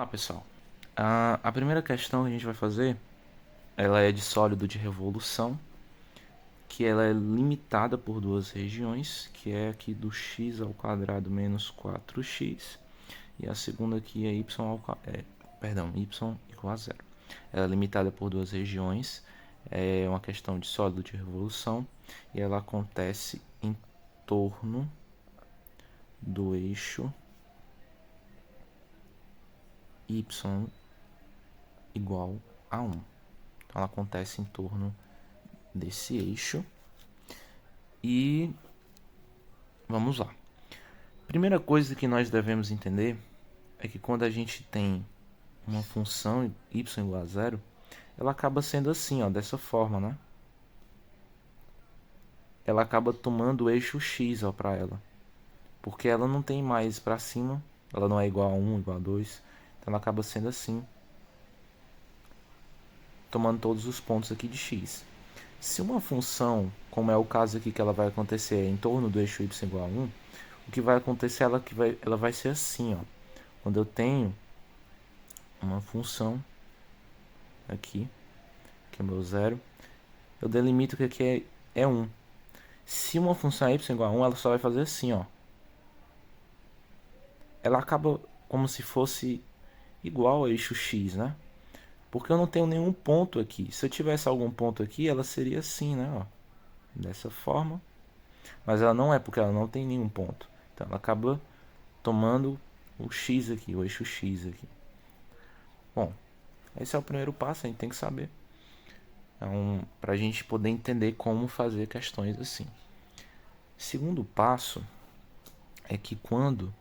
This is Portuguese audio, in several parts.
Olá pessoal, a primeira questão que a gente vai fazer, ela é de sólido de revolução, que ela é limitada por duas regiões, que é aqui do x ao quadrado menos 4x, e a segunda aqui é y igual a zero. Ela é limitada por duas regiões, é uma questão de sólido de revolução, e ela acontece em torno do eixo y igual a 1. Então ela acontece em torno desse eixo. E vamos lá. Primeira coisa que nós devemos entender é que quando a gente tem uma função y igual a zero, ela acaba sendo assim, ó, dessa forma, né? Ela acaba tomando o eixo x para ela, porque ela não tem mais para cima, ela não é igual a 1, igual a 2, então ela acaba sendo assim, tomando todos os pontos aqui de x. Se uma função, como é o caso aqui que ela vai acontecer, é em torno do eixo y igual a 1, o que vai acontecer ela vai ser assim, ó. Quando eu tenho uma função aqui, que é o meu zero, eu delimito que aqui é 1. Se uma função é y igual a 1, ela só vai fazer assim, ó. Ela acaba como se fosse igual ao eixo x, né? Porque eu não tenho nenhum ponto aqui. Se eu tivesse algum ponto aqui, ela seria assim, né? Ó, dessa forma. Mas ela não é, porque ela não tem nenhum ponto. Então ela acaba tomando o x aqui, o eixo x aqui. Bom, esse é o primeiro passo, a gente tem que saber. Para a gente poder entender como fazer questões assim. Segundo passo é que quando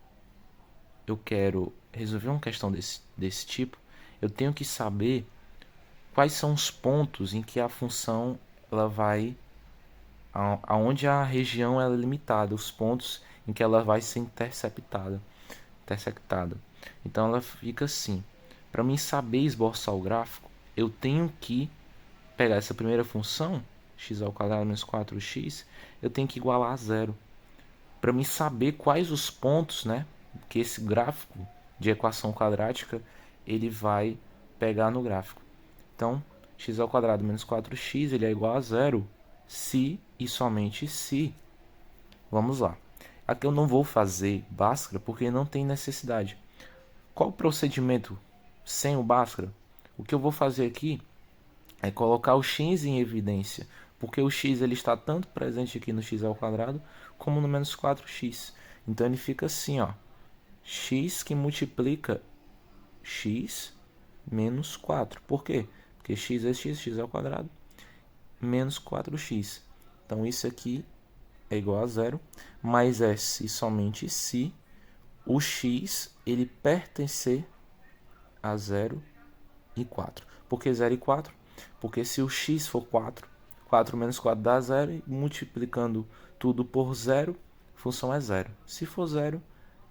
eu quero resolver uma questão desse tipo, eu tenho que saber quais são os pontos em que a função ela vai aonde a região ela é limitada, os pontos em que ela vai ser intersectada. Então ela fica assim. Para mim saber esboçar o gráfico, eu tenho que pegar essa primeira função, x ao quadrado menos 4x, eu tenho que igualar a zero. Para mim saber quais os pontos, né, que esse gráfico de equação quadrática ele vai pegar no gráfico. Então, x ao quadrado menos 4x ele é igual a zero se e somente se. Vamos lá. Aqui eu não vou fazer Bhaskara porque não tem necessidade. Qual o procedimento sem o Bhaskara? O que eu vou fazer aqui é colocar o x em evidência, porque o x ele está tanto presente aqui no x ao quadrado como no menos 4x. Então ele fica assim, ó, x que multiplica x menos 4. Por quê? Porque x é x, x ao quadrado, menos 4x. Então isso aqui é igual a zero, mas é se somente se o x ele pertencer a 0 e 4. Por que 0 e 4? Porque se o x for 4, 4 menos 4 dá 0, e multiplicando tudo por 0, a função é 0. Se for 0,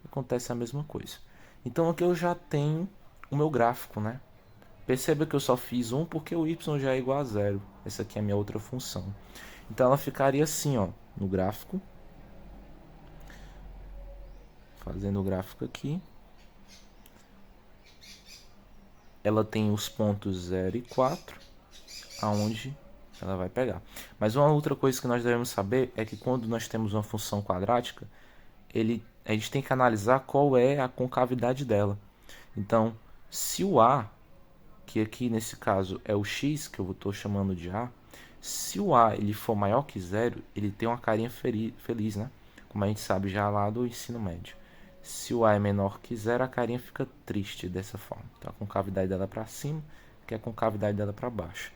acontece a mesma coisa. Então aqui eu já tenho o meu gráfico, né? Perceba que eu só fiz um porque o y já é igual a 0. Essa aqui é a minha outra função. Então ela ficaria assim, ó, no gráfico. Fazendo o gráfico aqui. Ela tem os pontos 0 e 4, aonde ela vai pegar. Mas uma outra coisa que nós devemos saber é que quando nós temos uma função quadrática, a gente tem que analisar qual é a concavidade dela. Então, se o a, que aqui nesse caso é o x, que eu estou chamando de a, se o a ele for maior que zero, ele tem uma carinha feliz, né? Como a gente sabe já lá do ensino médio. Se o a é menor que zero, a carinha fica triste dessa forma. Então a concavidade dela é para cima, que é a concavidade dela para baixo.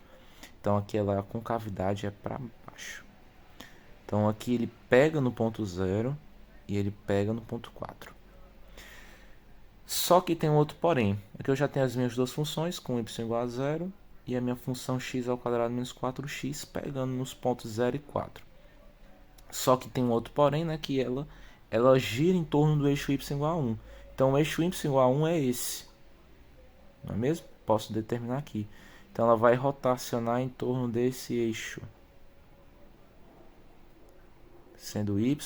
Então aqui a concavidade é para baixo. Então aqui ele pega no ponto 0 e ele pega no ponto 4. Só que tem um outro porém. Aqui eu já tenho as minhas duas funções com y igual a 0 e a minha função x ao quadrado menos 4x pegando nos pontos 0 e 4. Só que tem um outro porém, né, que ela gira em torno do eixo y igual a 1. Então o eixo y igual a 1 é esse. Não é mesmo? Posso determinar aqui. Então ela vai rotacionar em torno desse eixo, sendo y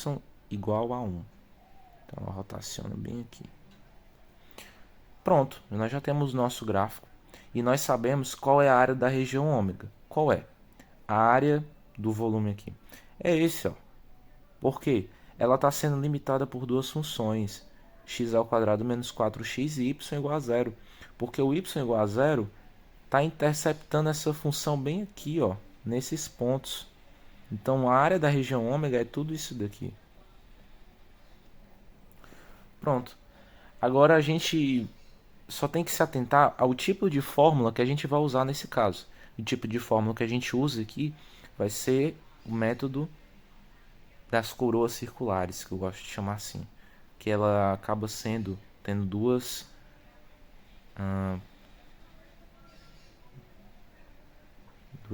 igual a 1. Então ela rotaciona bem aqui. Pronto, nós já temos nosso gráfico e nós sabemos qual é a área da região ômega. Qual é? A área do volume aqui. É esse, ó. Por quê? Ela está sendo limitada por duas funções, x ao quadrado menos 4x e y igual a zero. Porque o y igual a zero está interceptando essa função bem aqui, ó, nesses pontos. Então a área da região ômega é tudo isso daqui. Pronto. Agora a gente só tem que se atentar ao tipo de fórmula que a gente vai usar nesse caso. O tipo de fórmula que a gente usa aqui vai ser o método das coroas circulares, que eu gosto de chamar assim. Que ela acaba tendo duas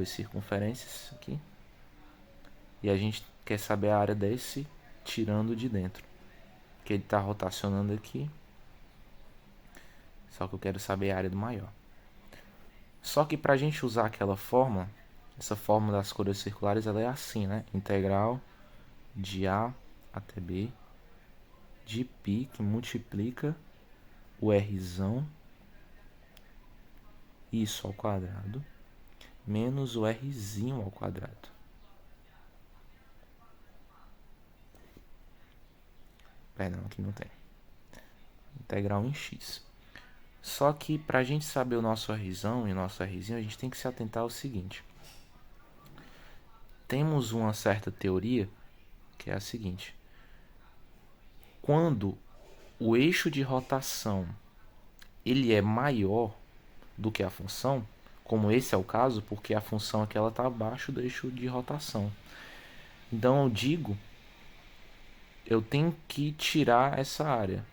circunferências aqui. E a gente quer saber a área desse tirando de dentro. Que ele está rotacionando aqui. Só que eu quero saber a área do maior. Só que para a gente usar aquela fórmula, essa fórmula das coroas circulares, ela é assim, né? Integral de A até B de π, que multiplica o Rzão, isso ao quadrado, menos o Rzinho ao quadrado. Perdão, aqui não tem. Integral em x. Só que para a gente saber o nosso Rzão e o nosso Rzinho, a gente tem que se atentar ao seguinte. Temos uma certa teoria, que é a seguinte. Quando o eixo de rotação ele é maior do que a função, como esse é o caso, porque a função aqui está abaixo do eixo de rotação. Então eu tenho que tirar essa área.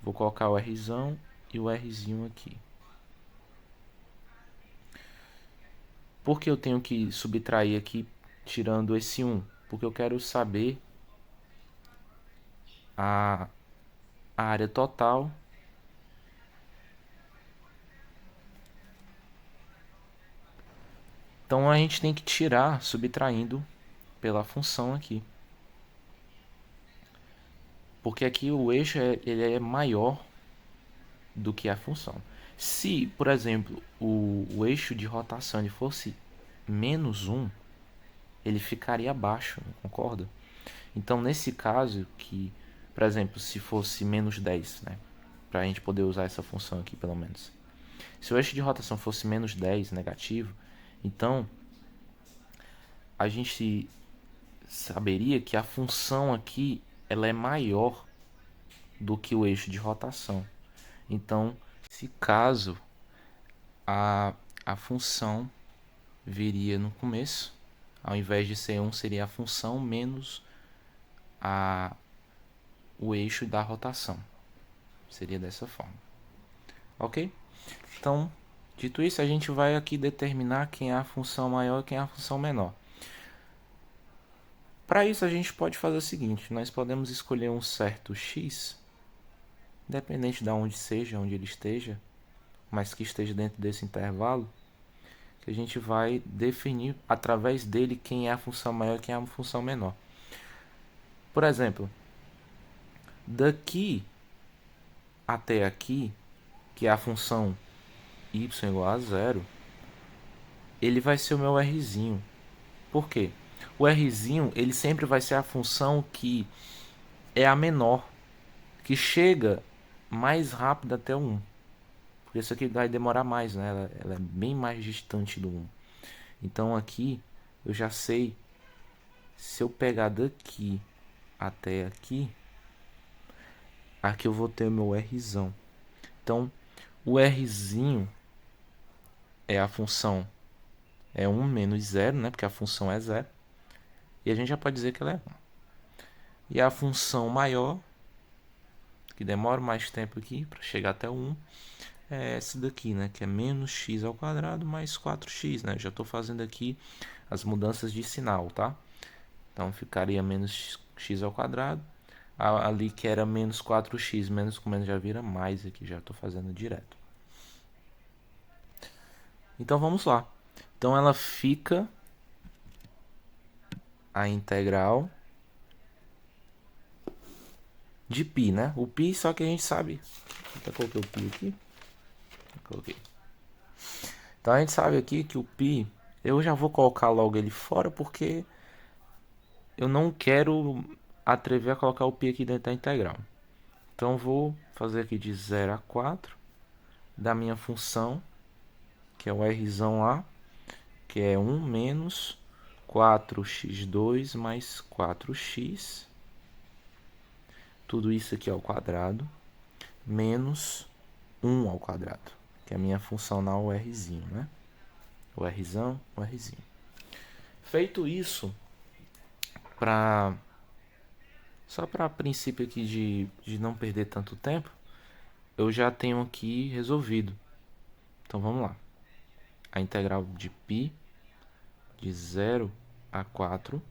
Vou colocar o Rzão e o Rzinho aqui. Por que eu tenho que subtrair aqui tirando esse 1? Porque eu quero saber a área total Então a gente tem que tirar subtraindo pela função aqui. Porque aqui o eixo ele é maior do que a função. Se, por exemplo, o eixo de rotação ele fosse menos 1, ele ficaria abaixo, concorda? Então nesse caso, por exemplo, se fosse menos 10, né? Para a gente poder usar essa função aqui pelo menos. Se o eixo de rotação fosse menos 10, negativo, então a gente saberia que a função aqui ela é maior do que o eixo de rotação. Então, se caso a função viria no começo, ao invés de ser 1, seria a função menos o eixo da rotação. Seria dessa forma. Ok? Então, dito isso, a gente vai aqui determinar quem é a função maior e quem é a função menor. Para isso, a gente pode fazer o seguinte. Nós podemos escolher um certo x, independente de onde seja, onde ele esteja, mas que esteja dentro desse intervalo, que a gente vai definir através dele quem é a função maior e quem é a função menor. Por exemplo, daqui até aqui, que é a função y igual a zero, ele vai ser o meu rzinho. Por quê? O rzinho ele sempre vai ser a função que é a menor, que chega mais rápido até o 1. Porque isso aqui vai demorar mais, né? Ela é bem mais distante do 1. Então aqui eu já sei, se eu pegar daqui até aqui, aqui eu vou ter o meu Rzão. Então o Rzinho é a função, é 1 menos 0, né? Porque a função é 0. E a gente já pode dizer que ela é 1. E a função maior, que demora mais tempo aqui para chegar até o 1, é essa daqui, né? Que é menos x ao quadrado mais 4x, né? Já estou fazendo aqui as mudanças de sinal, tá? Então ficaria menos x ao quadrado. Ali que era menos 4x, menos com menos já vira mais aqui, já estou fazendo direto. Então vamos lá. Então ela fica a integral de π, né? O π só que a gente sabe Até coloquei o π aqui. Coloquei. Então a gente sabe aqui que o π, eu já vou colocar logo ele fora, porque eu não quero atrever a colocar o π aqui dentro da integral. Então vou fazer aqui de 0 a 4 da minha função, que é o rzão lá, que é 1 menos 4x2 mais 4x, tudo isso aqui ao quadrado, menos 1 ao quadrado, que é a minha função na rzinho, né? O rzão, o rzinho. Feito isso, só para princípio aqui de não perder tanto tempo, eu já tenho aqui resolvido. Então vamos lá. A integral de π de 0 a 4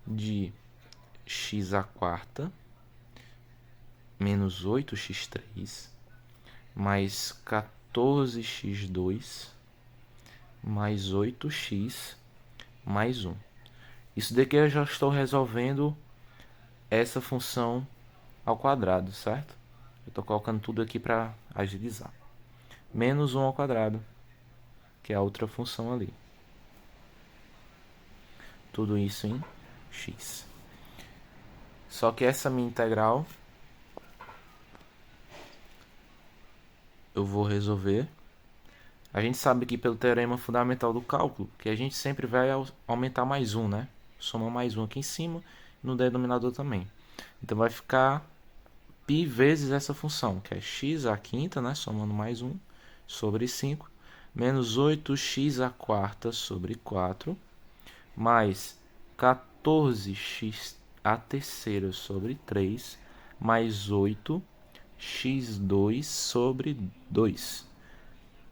de x à quarta menos 8x3 mais 14x2 mais 8x mais 1. Isso daqui eu já estou resolvendo essa função ao quadrado, certo? Eu estou colocando tudo aqui para agilizar. Menos 1 ao quadrado, que é a outra função ali. Tudo isso em x. Só que essa minha integral eu vou resolver. A gente sabe que pelo teorema fundamental do cálculo, que a gente sempre vai aumentar mais um, né? Soma mais um aqui em cima, no denominador também. Então vai ficar π vezes essa função, que é x à quinta, né? Somando mais um, sobre 5, menos 8x à quarta sobre 4, mais 14x à terceira sobre 3, mais 8x2 sobre 2.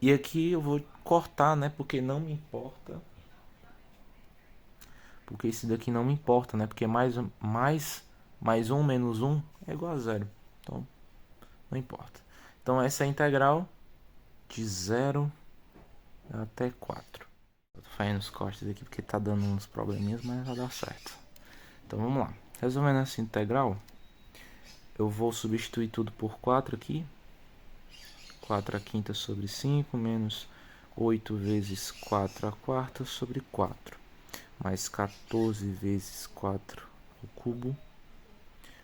E aqui eu vou cortar, né? Porque não me importa. Porque esse daqui não me importa, né? Porque mais 1 menos 1 é igual a 0. Então, não importa. Então, essa é a integral de 0 até 4. Tô fazendo os cortes aqui porque tá dando uns probleminhas, mas vai dar certo. Então, vamos lá. Resolvendo essa integral, eu vou substituir tudo por 4 aqui. 4 à quinta sobre 5, menos 8 vezes 4 à quarta sobre 4, mais 14 vezes 4 ao cubo,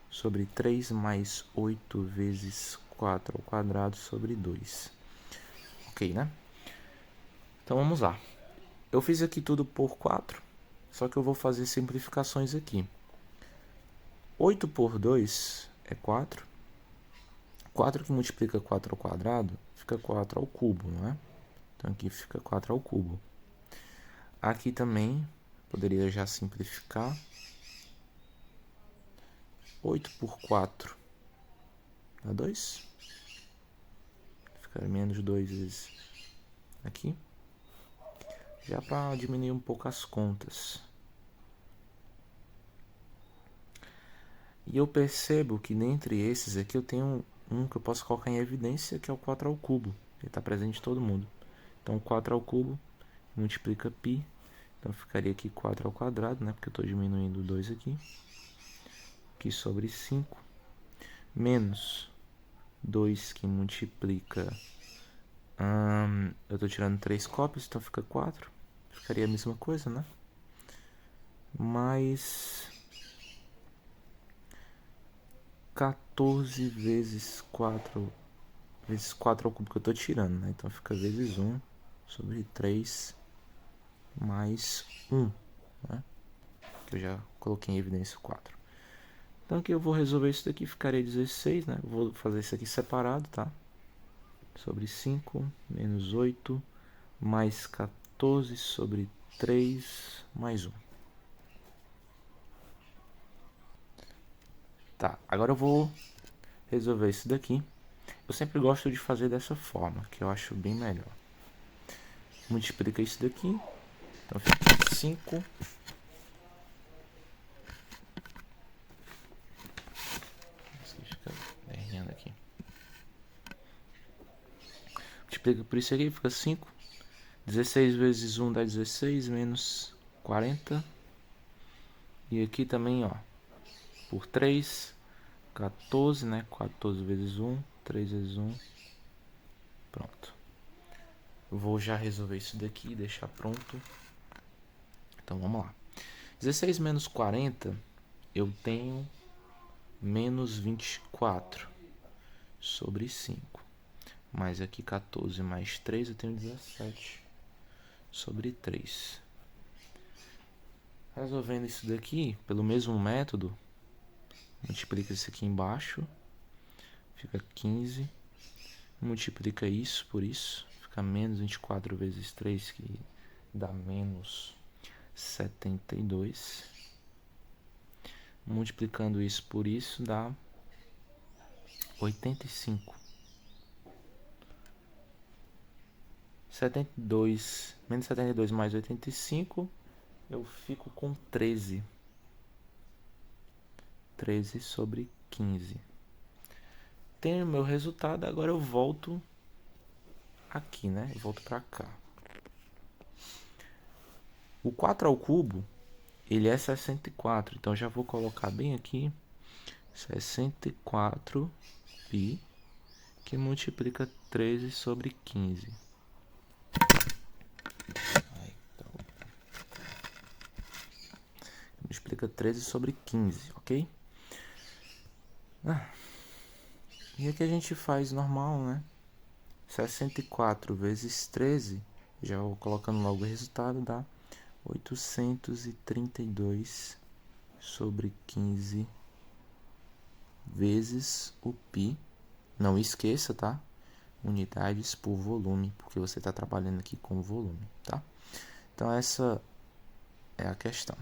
sobre 3, mais 8 vezes 4 ao quadrado sobre 2. Ok, né? Então vamos lá. Eu fiz aqui tudo por 4, só que eu vou fazer simplificações aqui. 8 por 2 é 4. 4 que multiplica 4 ao quadrado fica 4 ao cubo, não é? Então aqui fica 4 ao cubo. Aqui também poderia já simplificar. 8 por 4 dá 2. Fica menos 2 vezes aqui. Já para diminuir um pouco as contas. E eu percebo que dentre esses aqui eu tenho um que eu posso colocar em evidência, que é o 4 ao cubo. Ele está presente em todo mundo. Então 4 ao cubo multiplica π. Então ficaria aqui 4 ao quadrado, né? Porque eu estou diminuindo 2 aqui. Aqui sobre 5. Menos 2 que multiplica... eu estou tirando 3 cópias, então fica 4. Ficaria a mesma coisa, né? Mais 14 vezes 4 ao cubo que eu estou tirando, né? Então fica vezes 1 sobre 3 mais 1, né? Que eu já coloquei em evidência o 4. Então aqui eu vou resolver isso daqui, ficaria 16, né? Eu vou fazer isso aqui separado, tá? Sobre 5 menos 8 mais 14 sobre 3 mais 1. Tá, agora eu vou resolver isso daqui. Eu sempre gosto de fazer dessa forma, que eu acho bem melhor. Multiplica isso daqui. Então fica 5. Fica errando aqui. Multiplica por isso aqui, fica 5. 16 vezes 1 dá 16, menos 40. E aqui também, ó, por 3, 14, né? 14 vezes 1, 3 vezes 1. Pronto. Eu vou já resolver isso daqui e deixar pronto. Então vamos lá. 16 menos 40, eu tenho menos 24 sobre 5. Mais aqui 14 mais 3, eu tenho 17 sobre 3. Resolvendo isso daqui, pelo mesmo método, multiplica isso aqui embaixo, fica 15. Multiplica isso por isso, fica menos 24 vezes 3, que dá menos 72. Multiplicando isso por isso, dá 85. 72, menos 72 mais 85, eu fico com 13. 13 sobre 15. Tenho o meu resultado, agora eu volto aqui, né? Eu volto para cá. O 4 ao cubo, ele é 64, então já vou colocar bem aqui 64 pi, que multiplica 13 sobre 15. Multiplica 13 sobre 15, ok? E aqui a gente faz normal, né? 64 vezes 13, já vou colocando logo o resultado, dá 832 sobre 15 vezes o π. Não esqueça, tá? Unidades por volume, porque você está trabalhando aqui com volume, tá? Então essa é a questão.